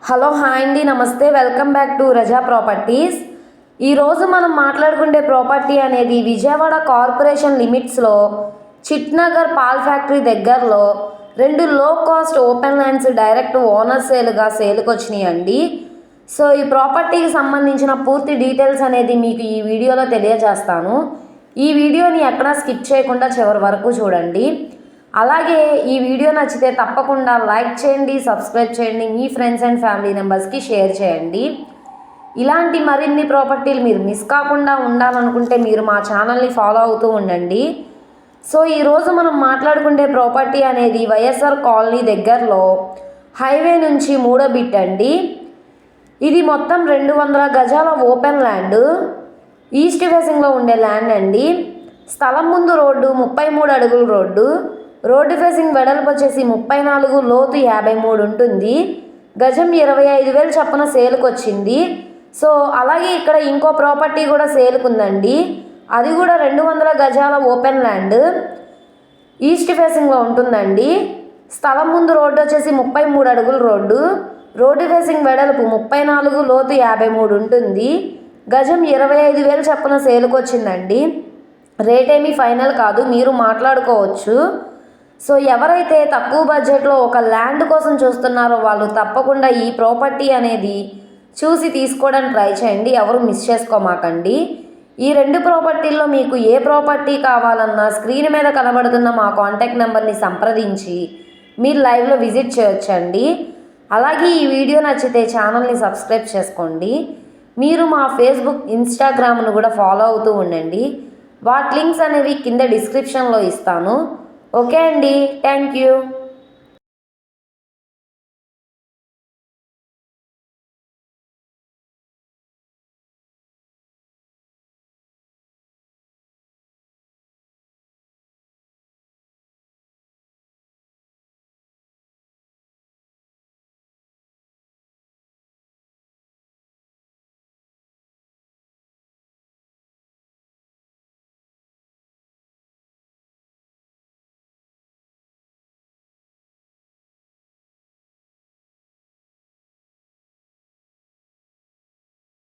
Hello hi అండి, నమస్తే. Welcome back to Raza properties. ఈరోజు మనం మాట్లాడుకునే ప్రాపర్టీ అనేది విజయవాడ కార్పొరేషన్ లిమిట్స్లో చిట్నగర్ పాల్ ఫ్యాక్టరీ దగ్గరలో 2 లో cost open lands direct owner సేల్కి వచ్చినాయండి. సో ఈ ప్రాపర్టీకి సంబంధించిన పూర్తి డీటెయిల్స్ అనేది మీకు ఈ వీడియోలో తెలియజేస్తాను. ఈ వీడియోని ఎక్కడా స్కిప్ చేయకుండా చివరి వరకు చూడండి. అలాగే ఈ వీడియో నచ్చితే తప్పకుండా లైక్ చేయండి, సబ్స్క్రైబ్ చేయండి, మీ ఫ్రెండ్స్ అండ్ ఫ్యామిలీ మెంబర్స్కి షేర్ చేయండి. ఇలాంటి మరిన్ని ప్రాపర్టీలు మీరు మిస్ కాకుండా ఉండాలనుకుంటే మీరు మా ఛానల్ని ఫాలో అవుతూ ఉండండి. సో ఈరోజు మనం మాట్లాడుకునే ప్రాపర్టీ అనేది వైఎస్ఆర్ కాలనీ దగ్గరలో హైవే నుంచి 3వ బిట్ అండి. ఇది మొత్తం 200 గజాల ఓపెన్ ల్యాండ్, ఈస్ట్ ఫేసింగ్లో ఉండే ల్యాండ్ అండి. స్థలం ముందు రోడ్డు 33 అడుగుల రోడ్డు ఫేసింగ్ వెడల్పు వచ్చేసి 34, లోతు 53 ఉంటుంది. గజం 25,000 చొప్పున సేల్కి వచ్చింది. సో అలాగే ఇక్కడ ఇంకో ప్రాపర్టీ కూడా సేల్కి ఉందండి. అది కూడా 200 గజాల ఓపెన్ ల్యాండ్, ఈస్ట్ ఫేసింగ్లో ఉంటుందండి. స్థలం ముందు రోడ్డు వచ్చేసి 33 అడుగుల రోడ్డు ఫేసింగ్ వెడల్పు 34, లోతు 53 ఉంటుంది. గజం 25,000 చొప్పున సేల్కి వచ్చిందండి. రేట్ ఏమీ ఫైనల్ కాదు, మీరు మాట్లాడుకోవచ్చు. సో ఎవరైతే తక్కువ బడ్జెట్లో ఒక ల్యాండ్ కోసం చూస్తున్నారో వాళ్ళు తప్పకుండా ఈ ప్రాపర్టీ అనేది చూసి తీసుకోవడానికి ట్రై చేయండి. ఎవరు మిస్ చేసుకోమాకండి. ఈ 2 ప్రాపర్టీల్లో మీకు ఏ ప్రాపర్టీ కావాలన్నా స్క్రీన్ మీద కనబడుతున్న మా కాంటాక్ట్ నెంబర్ని సంప్రదించి మీరు లైవ్లో విజిట్ చేయొచ్చండి. అలాగే ఈ వీడియో నచ్చితే ఛానల్ని సబ్స్క్రైబ్ చేసుకోండి. మీరు మా ఫేస్బుక్, ఇన్స్టాగ్రామ్ను కూడా ఫాలో అవుతూ ఉండండి. వాటి లింక్స్ అనేవి కింద డిస్క్రిప్షన్లో ఇస్తాను. ఓకే అండి, థ్యాంక్ యూ.